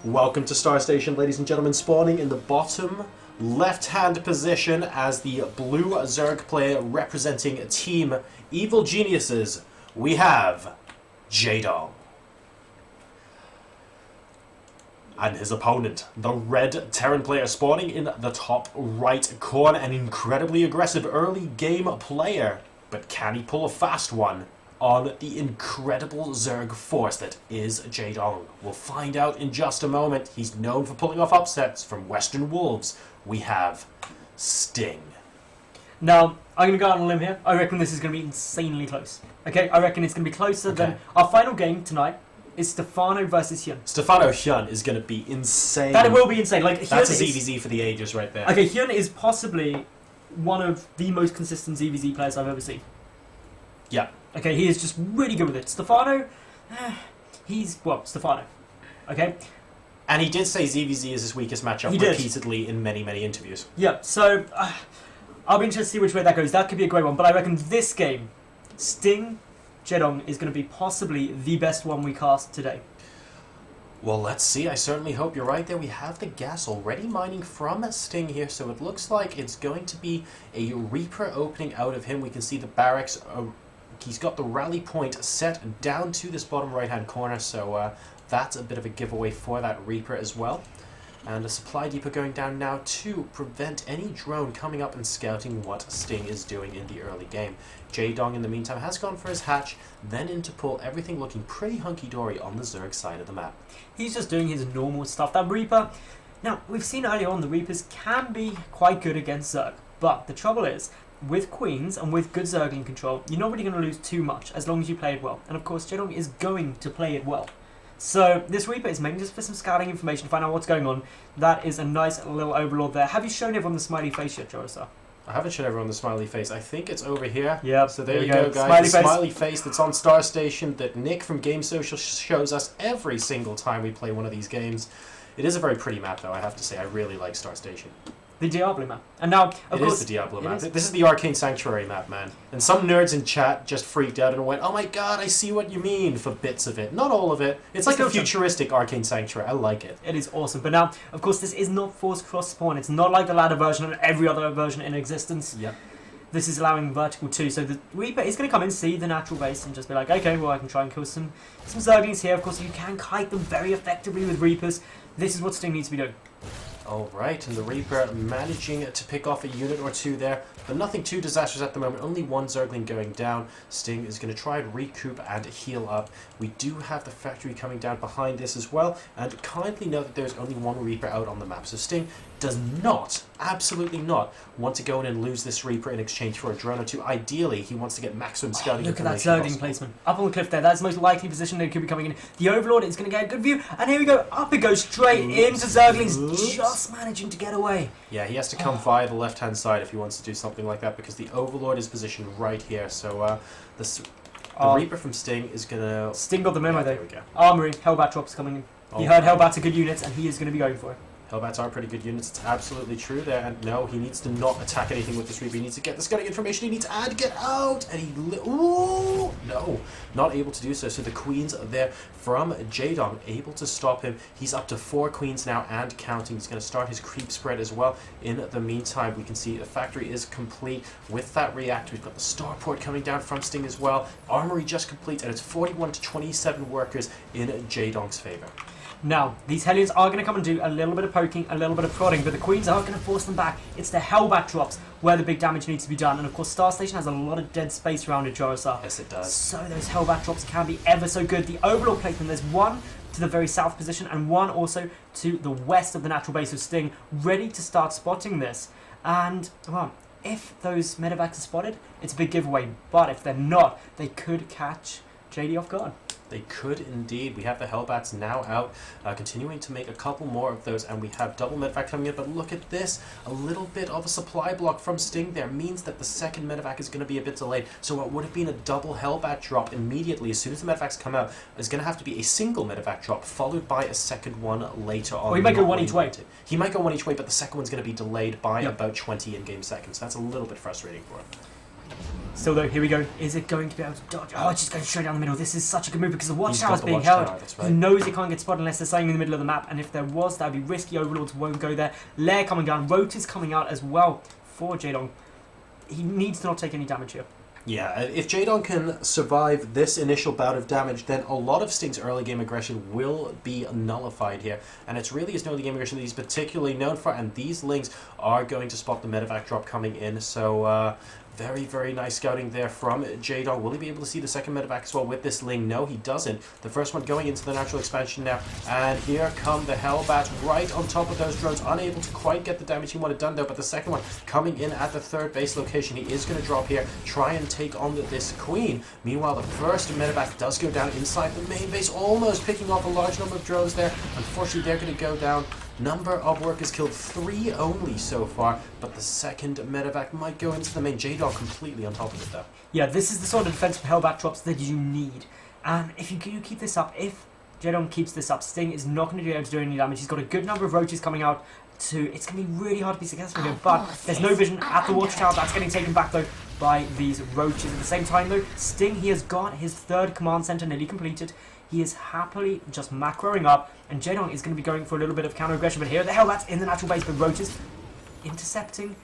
Welcome to Star Station, ladies and gentlemen. Spawning in the bottom left-hand position as the blue Zerg player representing Team Evil Geniuses, we have JaeDong. And his opponent, the red Terran player, spawning in the top right corner. An incredibly aggressive early game player, but can he pull a fast one on the incredible Zerg force that is JaeDong? We'll find out in just a moment. He's known for pulling off upsets from Western Wolves. We have Sting. Now, I'm going to go out on a limb here. I reckon this is going to be insanely close. Okay, I reckon it's going to be closer than our final game tonight is Stefano versus Hyun. Stefano Hyun is going to be insane. That will be insane. Like, that's a ZvZ for the ages right there. Okay, Hyun is possibly one of the most consistent ZvZ players I've ever seen. Yeah. Okay, he is just really good with it. Stefano, Stefano. Okay? And he did say ZvZ is his weakest matchup repeatedly in many, many interviews. Yeah, so I'll be interested to see which way that goes. That could be a great one. But I reckon this game, Sting, JaeDong, is going to be possibly the best one we cast today. Well, let's see. I certainly hope you're right there. We have the gas already mining from Sting here, so it looks like it's going to be a Reaper opening out of him. We can see the barracks. He's got the rally point set down to this bottom right-hand corner, so that's a bit of a giveaway for that Reaper as well. And a supply depot going down now to prevent any drone coming up and scouting what Sting is doing in the early game. JaeDong, in the meantime, has gone for his hatch, then into pull, everything looking pretty hunky-dory on the Zerg side of the map. He's just doing his normal stuff. That Reaper, now, we've seen earlier on the Reapers can be quite good against Zerg, but the trouble is, with Queens and with good Zergling control, you're not really going to lose too much as long as you play it well. And of course, JaeDong is going to play it well. So this Reaper is mainly just for some scouting information to find out what's going on. That is a nice little overlord there. Have you shown everyone the smiley face yet, Jorisar? I haven't shown everyone the smiley face. I think it's over here. Yeah. So there you go, guys. The smiley face that's on Star Station that Nick from Game Social shows us every single time we play one of these games. It is a very pretty map, though, I have to say. I really like Star Station. The Diablo map. And now, of course, it is the Diablo map. This is the Arcane Sanctuary map, man. And some nerds in chat just freaked out and went, "Oh my god, I see what you mean," for bits of it. Not all of it. It's like a futuristic Arcane Sanctuary. I like it. It is awesome. But now, of course, this is not forced cross-spawn. It's not like the ladder version and every other version in existence. Yep. This is allowing vertical too. So the Reaper is going to come in, see the natural base, and just be like, okay, well, I can try and kill some Zerglings here. Of course, you can kite them very effectively with Reapers. This is what Sting needs to be doing. Alright, and the Reaper managing to pick off a unit or two there, but nothing too disastrous at the moment. Only one Zergling going down. Sting is going to try and recoup and heal up. We do have the factory coming down behind this as well, and kindly note that there's only one Reaper out on the map. So Sting does not, absolutely not, want to go in and lose this Reaper in exchange for a drone or two. Ideally, he wants to get maximum scouting Look at that information Zergling placement. Up on the cliff there. That's the most likely position they could be coming in. The Overlord is going to get a good view. And here we go. Up it goes straight into Zerglings. Just managing to get away. Yeah, he has to come via the left-hand side if he wants to do something like that, because the Overlord is positioned right here. So the Reaper from Sting is going to... Sting got the memo there. There we go. Armory. Hellbat drops coming in. He heard Hellbats are good units, and he is going to be going for it. Hellbats are pretty good units, it's absolutely true there, and no, he needs to not attack anything with this Reaper. He needs to get the scouting information, he needs to get out, and ooh, no, not able to do so. So the Queens are there from JaeDong, able to stop him. He's up to 4 Queens now and counting. He's going to start his creep spread as well. In the meantime, we can see the factory is complete with that reactor. We've got the starport coming down from Sting as well. Armory just complete, and it's 41 to 27 workers in JaeDong's favor. Now, these Hellions are going to come and do a little bit of poking, a little bit of prodding, but the Queens are going to force them back. It's the Hellbat drops where the big damage needs to be done. And of course, Star Station has a lot of dead space around it, Jorisar. Yes, it does. So those Hellbat drops can be ever so good. The Overlord placement, there's one to the very south position and one also to the west of the natural base of Sting, ready to start spotting this. And, well, if those medevacs are spotted, it's a big giveaway. But if they're not, they could catch JD off guard. They could indeed. We have the Hellbats now out, continuing to make a couple more of those, and we have double medevac coming in, but look at this. A little bit of a supply block from Sting there means that the second medevac is going to be a bit delayed, so what would have been a double Hellbat drop immediately, as soon as the medevacs come out, is going to have to be a single medevac drop, followed by a second one later on. Or he might go one each way. He might go one each way, but the second one's going to be delayed by about 20 in-game seconds. That's a little bit frustrating for him. Still though, here we go. Is it going to be able to dodge? Oh, it's just going straight down the middle. This is such a good move because the watchtower is being held. Right. He knows he can't get spotted unless there's something in the middle of the map, and if there was, that would be risky. Overlords won't go there. Lair coming down. Rote is coming out as well for JaeDong. He needs to not take any damage here. Yeah, if JaeDong can survive this initial bout of damage, then a lot of Sting's early game aggression will be nullified here. And it's really his early game aggression that he's particularly known for, and these Lings are going to spot the medevac drop coming in. So, very, very nice scouting there from JaeDong. Will he be able to see the second medevac as well with this Ling? No, he doesn't. The first one going into the natural expansion now. And here come the Hellbats right on top of those drones. Unable to quite get the damage he wanted done though. But the second one coming in at the third base location. He is going to drop here. Try and take on this Queen. Meanwhile, the first medevac does go down inside the main base. Almost picking off a large number of drones there. Unfortunately, they're going to go down. Number of workers killed 3 only so far, but the second medevac might go into the main. JaeDong completely on top of it though. Yeah, this is the sort of defensive Hellbat drops that you need. And if you keep this up, if JaeDong keeps this up, Sting is not going to be able to do any damage. He's got a good number of roaches coming out. It's going to be really hard to be successful here, but there's no vision at the watchtower. That's getting taken back though by these roaches. At the same time though, Sting, he has got his third command center nearly completed. He is happily just macroing up, and JaeDong is going to be going for a little bit of counter aggression. But here, the Hellbats in the natural base, the roaches intercepting.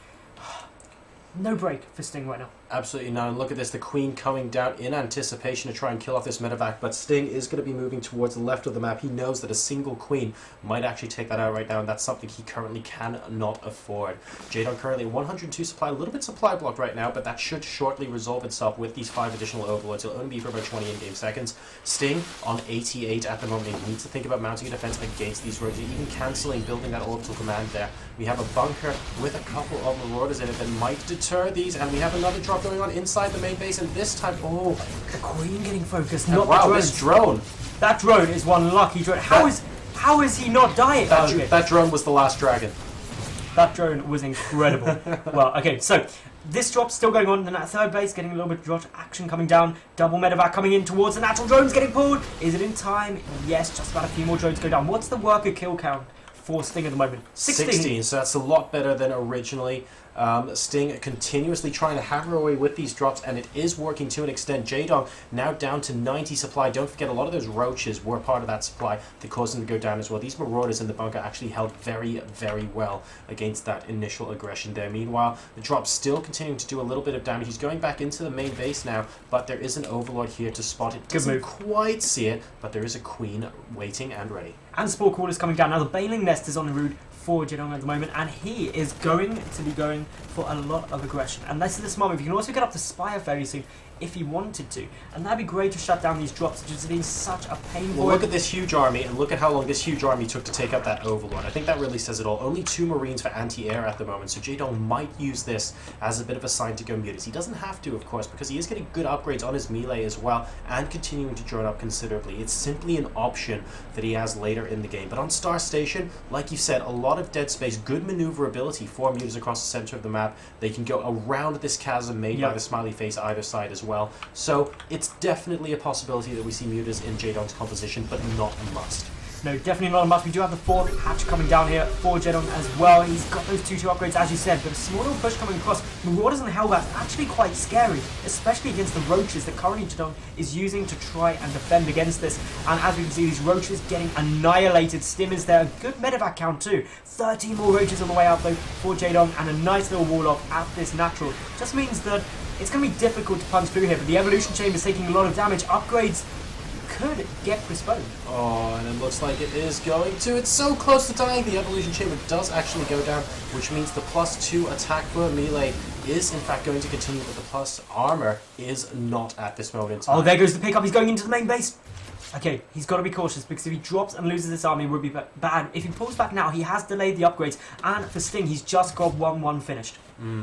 No break for Sting right now. Absolutely none. Look at this, the Queen coming down in anticipation to try and kill off this medevac, but Sting is going to be moving towards the left of the map. He knows that a single Queen might actually take that out right now, and that's something he currently cannot afford. JaeDong currently 102 supply, a little bit supply blocked right now, but that should shortly resolve itself with these 5 additional overlords. It'll only be for about 20 in-game seconds. Sting on 88 at the moment. He needs to think about mounting a defense against these roaches, even cancelling building that orbital command there. We have a bunker with a couple of marauders in it that might deter these, and we have another drop going on inside the main base, and this time, oh, the Queen getting focused, and not wow, the this drone. That drone is one lucky drone. How is he not dying? That drone was the last dragon. That drone was incredible. Well, okay, so this drop's still going on in that third base, getting a little bit of drop action coming down. Double medevac coming in towards the natural drones getting pulled. Is it in time? Yes, just about a few more drones go down. What's the worker kill count for Sting at the moment? 16, so that's a lot better than originally. Sting continuously trying to hammer away with these drops, and it is working to an extent. JaeDong now down to 90 supply. Don't forget, a lot of those roaches were part of that supply that caused them to go down as well. These marauders in the bunker actually held very, very well against that initial aggression there. Meanwhile, the drop's still continuing to do a little bit of damage. He's going back into the main base now, but there is an overlord here to spot it. Doesn't quite see it, but there is a Queen waiting and ready. And Spore Call is coming down. Now the Bailing Nest is on the route for JaeDong at the moment, and he is going to be going for a lot of aggression. And this is the smart move. You can also get up to Spire fairly soon if he wanted to, and that'd be great to shut down these drops, just being such a pain. Well, look at this huge army, and look at how long this huge army took to take out that Overlord. I think that really says it all. Only 2 Marines for anti-air at the moment, so JaeDong might use this as a bit of a sign to go mutas. He doesn't have to, of course, because he is getting good upgrades on his melee as well, and continuing to drone up considerably. It's simply an option that he has later in the game. But on Star Station, like you said, a lot of dead space, good maneuverability for mutas across the center of the map. They can go around this chasm made by the smiley face either side as well. So it's definitely a possibility that we see mutas in JaeDong's composition, but not a must. No, definitely not a must. We do have the 4th hatch coming down here for JaeDong as well. He's got those 2-2 upgrades, as you said, but a small little push coming across. Marauders and Hellbats actually quite scary, especially against the roaches that currently JaeDong is using to try and defend against this. And as we can see, these roaches getting annihilated. Stim is there. A good medevac count too. 13 more roaches on the way out though for JaeDong, and a nice little wall off at this natural. Just means that it's going to be difficult to punch through here, but the Evolution Chamber is taking a lot of damage. Upgrades could get postponed. Oh, and it looks like it is going to. It's so close to dying. The Evolution Chamber does actually go down, which means the +2 attack for melee is in fact going to continue, but the plus armor is not at this moment in time. Oh, there goes the pickup. He's going into the main base. Okay, he's got to be cautious, because if he drops and loses this army, it would be bad. If he pulls back now, he has delayed the upgrades, and for Sting, he's just got 1-1 finished.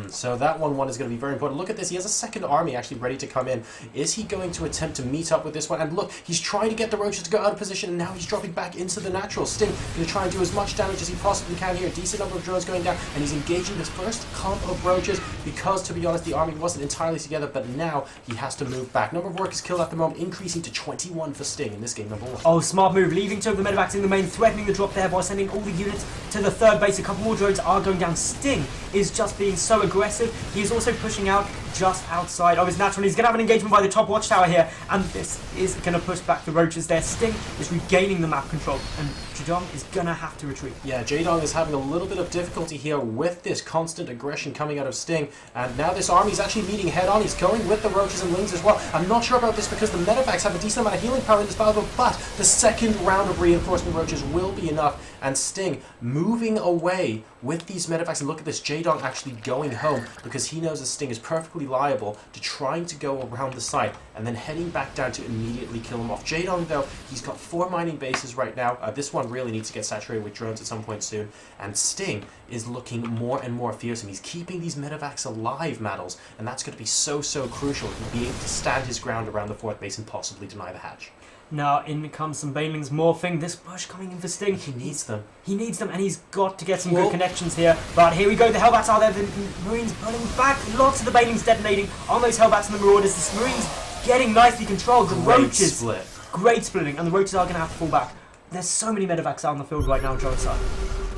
So that 1-1 is going to be very important. Look at this. He has a second army actually ready to come in. Is he going to attempt to meet up with this one? And look, he's trying to get the roaches to go out of position, and now he's dropping back into the natural. Sting going to try and do as much damage as he possibly can here. Decent number of drones going down, and he's engaging this first clump of roaches because, to be honest, the army wasn't entirely together, but now he has to move back. Number of workers killed at the moment increasing to 21 for Sting in this game number 1. Oh, smart move. Leaving 2 of the medevacs in the main, threatening the drop there by sending all the units to the third base. A couple more drones are going down. Sting is just being so aggressive. He is also pushing out just outside of his natural. He's going to have an engagement by the top watchtower here, and this is going to push back the roaches there. Sting is regaining the map control, and JaeDong is going to have to retreat. Yeah, JaeDong is having a little bit of difficulty here with this constant aggression coming out of Sting, and now this army is actually meeting head on. He's going with the roaches and lings as well. I'm not sure about this because the medevacs have a decent amount of healing power in this battle, but the second round of reinforcement roaches will be enough, and Sting moving away with these medevacs. And look at this, JaeDong actually going home because he knows that Sting is perfectly liable to trying to go around the site and then heading back down to immediately kill him off. JaeDong, though, he's got 4 mining bases right now. This one really needs to get saturated with drones at some point soon, and Sting is looking more and more fearsome. He's keeping these medevacs alive, Maddles, and that's going to be so crucial to be able to stand his ground around the 4th base and possibly deny the hatch. Now in comes some banelings morphing. This push coming in for Sting. He needs them. He needs them, and he's got to get some good connections here. But here we go. The Hellbats are there. The Marines pulling back. Lots of the banelings detonating on those Hellbats and the Marauders. The Marines getting nicely controlled. The roaches. Great splitting, and the roaches are going to have to fall back. There's so many medevacs out on the field right now, Joe.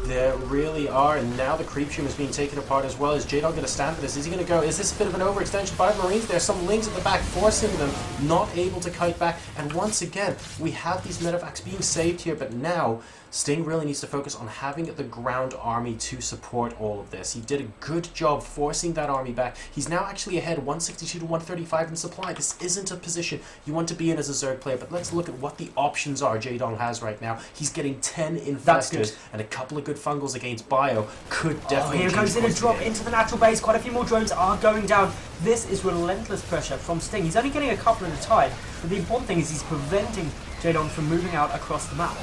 There really are, and now the creep stream is being taken apart as well. Is JaeDong going to stand for this? Is he going to go? Is this a bit of an overextension by Marines? There's some lings at the back forcing them, not able to kite back. And once again, we have these medevacs being saved here, but now Sting really needs to focus on having the ground army to support all of this. He did a good job forcing that army back. He's now actually ahead 162 to 135 in supply. This isn't a position you want to be in as a Zerg player, but let's look at what the options are JaeDong has right now. He's getting 10 infestors and a couple of good fungals against bio could definitely... here comes in a drop into the natural base. Quite a few more drones are going down. This is relentless pressure from Sting. He's only getting a couple at a time, but the important thing is he's preventing JaeDong from moving out across the map.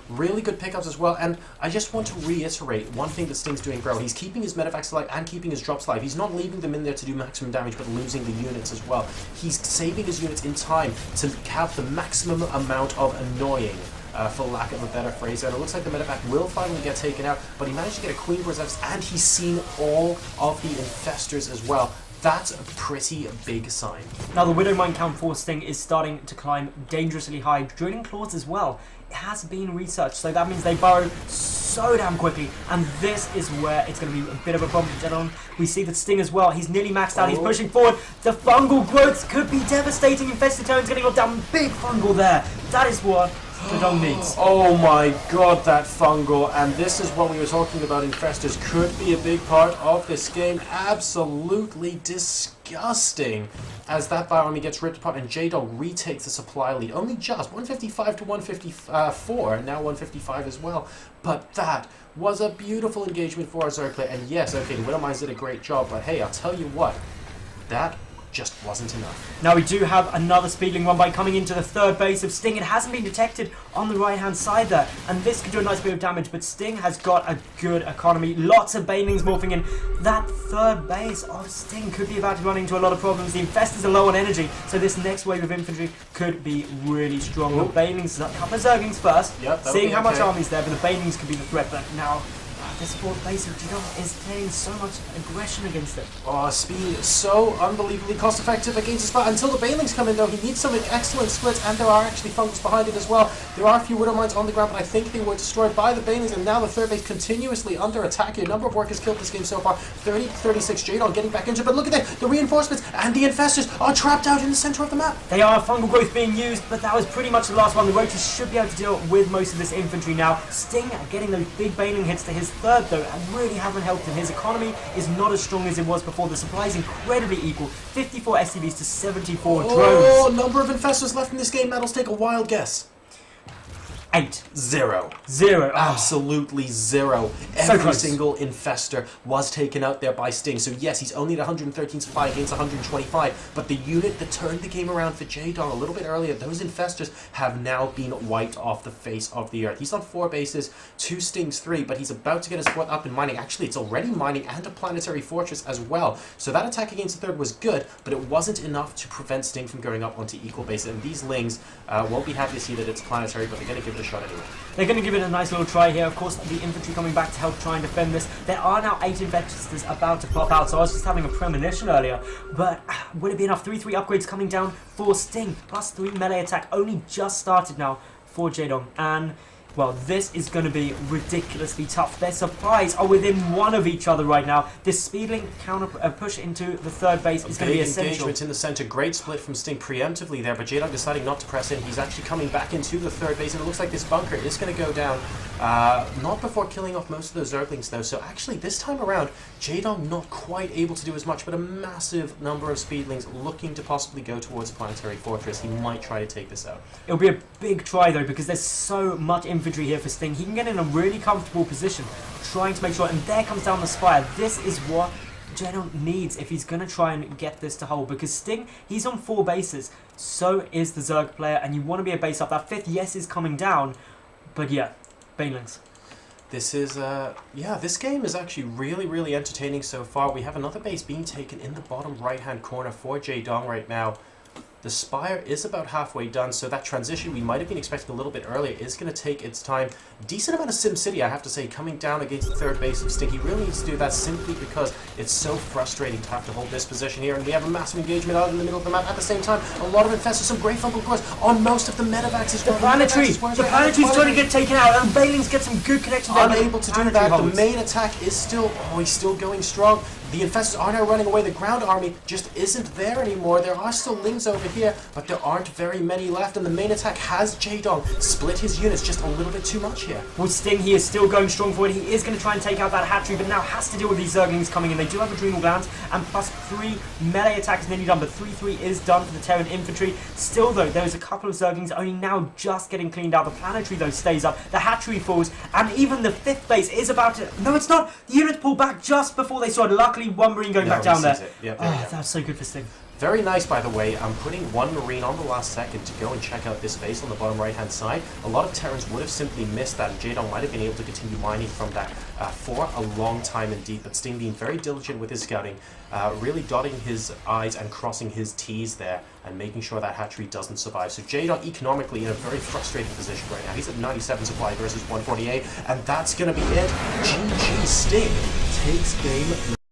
Really good pickups as well, and I just want to reiterate one thing that Sting's doing well. He's keeping his medevacs alive and keeping his drops alive. He's not leaving them in there to do maximum damage, but losing the units as well. He's saving his units in time to have the maximum amount of annoying, for lack of a better phrase. And it looks like the medevac will finally get taken out, but he managed to get a Queen Berserk, and he's seen all of the infestors as well. That's a pretty big sign. Now the Widow Mine count for Sting is starting to climb dangerously high. Drilling claws as well. It has been researched, so that means they burrow so damn quickly, and this is where it's going to be a bit of a problem for JaeDong. We see that Sting as well, he's nearly maxed out, he's pushing forward. The fungal growth could be devastating. Infested Terran's getting got down. Big fungal there. That is what JaeDong needs. Oh my god, that fungal, and this is what we were talking about. Infestors could be a big part of this game. Absolutely disgusting as that bio army gets ripped apart, and JaeDong retakes the supply lead. Only just 155 to 154, now 155 as well. But that was a beautiful engagement for our Zerg player. And yes, okay, the Widowmines did a great job, but hey, I'll tell you what, that just wasn't enough. Now we do have another speedling run by coming into the 3rd base of Sting. It hasn't been detected on the right hand side there, and this could do a nice bit of damage, but Sting has got a good economy. Lots of banelings morphing in. That 3rd base of Sting could be about to run into a lot of problems. The infestors are low on energy, so this next wave of infantry could be really strong. The banelings, a couple of Zerglings first, seeing how much army's there, but the banelings could be the threat. But now this 4th base of JaeDong is playing so much aggression against it. Oh, speed so unbelievably cost effective against the spot. Until the banelings come in though, he needs some excellent splits, and there are actually fungals behind it as well. There are a few widow mines on the ground, but I think they were destroyed by the banelings, and now the 3rd base continuously under attack here. Number of workers killed this game so far, 30 to 36. JaeDong getting back into it, but look at that, the reinforcements and the infestors are trapped out in the center of the map. They are fungal growth being used, but that was pretty much the last one. The roaches should be able to deal with most of this infantry now. Sting getting those big baneling hits to his 3rd though, and really haven't helped him. His economy is not as strong as it was before. The supply is incredibly equal. 54 SCVs to 74 drones. Oh, number of infestors left in this game. That'll take a wild guess. 8. 0. 0. Absolutely 0. So Every single infestor was taken out there by Sting. So yes, he's only at 113 supply against 125, but the unit that turned the game around for JaeDong a little bit earlier, those infestors have now been wiped off the face of the earth. He's on 4 bases, 2 Stings 3, but he's about to get his foot up in mining. Actually, it's already mining and a planetary fortress as well. So that attack against the 3rd was good, but it wasn't enough to prevent Sting from going up onto equal bases. And these lings won't be happy to see that it's planetary, but they're going to give it a shot anyway. They're going to give it a nice little try here. Of course, the infantry coming back to help try and defend this. There are now 8 infestors about to pop out, so I was just having a premonition earlier. But would it be enough? 3-3 upgrades coming down for Sting, plus 3 melee attack. Only just started now for JaeDong. And Well, this is going to be ridiculously tough. Their supplies are within one of each other right now. This speedling counter push into the third base is going to be essential. Engagement in the center. Great split from Sting preemptively there, but JaeDong deciding not to press in. He's actually coming back into the third base, and it looks like this bunker is going to go down. Not before killing off most of those Zerglings, though. So actually, this time around, JaeDong not quite able to do as much, but a massive number of speedlings looking to possibly go towards a planetary fortress. He might try to take this out. It'll be a big try, though, because there's so much infantry here for Sting. He can get in a really comfortable position, trying to make sure, and there comes down the Spire. This is what JaeDong needs if he's going to try and get this to hold, because Sting, he's on 4 bases, so is the Zerg player, and you want to be a base up. That 5th, yes, is coming down, but yeah, Banelings. This is, yeah, this game is actually really, really entertaining so far. We have another base being taken in the bottom right-hand corner for JaeDong right now. The Spire is about halfway done, so that transition we might have been expecting a little bit earlier is going to take its time. Decent amount of SimCity, I have to say, coming down against the third base of Sting. He really needs to do that simply because it's so frustrating to have to hold this position here, and we have a massive engagement out in the middle of the map. At the same time, a lot of infestors, some great fumble, of course, on most of the medevacs as well. The planetary's trying to get taken out, and Banelings get some good connections. Unable to do that. The main attack is still, he's still going strong. The infestors are now running away. The ground army just isn't there anymore. There are still lings over here, but there aren't very many left, and the main attack has JaeDong split his units just a little bit too much here. With Sting, he is still going strong forward. He is going to try and take out that hatchery, but now has to deal with these Zerglings coming in. They do have adrenal glands, and plus 3 melee attacks nearly done, but 3-3 is done for the Terran infantry. Still, though, there's a couple of Zerglings only now just getting cleaned out. The planetary, though, stays up. The hatchery falls, and even the 5th base is about to... No, it's not! The units pull back just before they started. Luckily, one Marine going back down there. Yep, that's so good for Sting. Very nice, by the way. I'm putting 1 Marine on the last second to go and check out this base on the bottom right-hand side. A lot of Terrans would have simply missed that, and JaeDong might have been able to continue mining from that for a long time indeed. But Sting being very diligent with his scouting, really dotting his I's and crossing his T's there, and making sure that hatchery doesn't survive. So JaeDong economically in a very frustrating position right now. He's at 97 supply versus 148, and that's going to be it. GG, Sting takes game